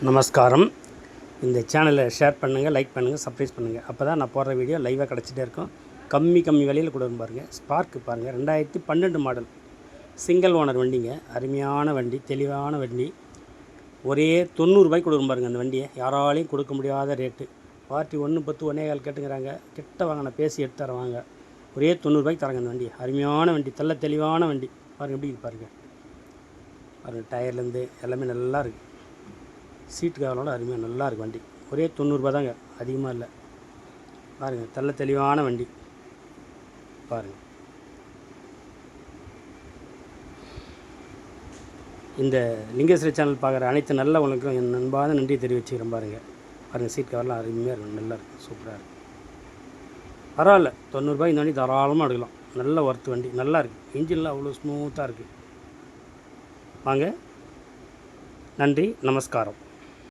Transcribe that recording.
நமஸ்காரம். இந்த சேனலை ஷேர் பண்ணுங்கள், லைக் பண்ணுங்கள், சப்ஸ்கிரைப் பண்ணுங்கள். அப்போ தான் நான் போடுற வீடியோ லைவாக கிடச்சிட்டே இருக்கும். கம்மி விலையில் கூட பாருங்கள். ஸ்பார்க்கு பாருங்கள், 2012 மாடல் சிங்கிள் ஓனர் வண்டிங்க. அருமையான வண்டி, தெளிவான வண்டி. ஒரே 90 ரூபாய்க்கு கொடுக்கும் பாருங்கள். அந்த வண்டியை யாராலையும் கொடுக்க முடியாத ரேட்டு. பார்ட்டி 110 1.25 கேட்டுங்கிறாங்க. கிட்ட வாங்க, நான் பேசி எடுத்து தரேன் வாங்க. ஒரே 90 ரூபாய்க்கு தரேங்க அந்த வண்டி. அருமையான வண்டி, தெளிவான வண்டி பாருங்கள். எப்படி பாருங்கள் பாருங்கள், டயர்லேருந்து எல்லாமே நல்லா இருக்குது. சீட்டு கவரோட அருமையாக நல்லா இருக்குது வண்டி. ஒரே 90 ரூபா தாங்க, அதிகமாக இல்லை. பாருங்கள், தெளிவான வண்டி பாருங்கள். இந்த லிங்கேஸ்வரி சேனல் பார்க்குற அனைத்து நல்ல உங்களுக்கும் என் நண்பான நன்றி தெரிவிச்சுக்கிறேன். பாருங்கள் சீட் கவர்லாம் அருமையாக இருக்கும், நல்லா இருக்குது, சூப்பராக இருக்குது. பரவாயில்ல, 90 ரூபாய் இந்த வண்டி தாராளமாக எடுக்கலாம். நல்ல ஒர்த்து வண்டி, நல்லா இருக்குது. இன்ஜின்லாம் அவ்வளோ ஸ்மூத்தாக இருக்குது. வாங்க, நன்றி, நமஸ்காரம்.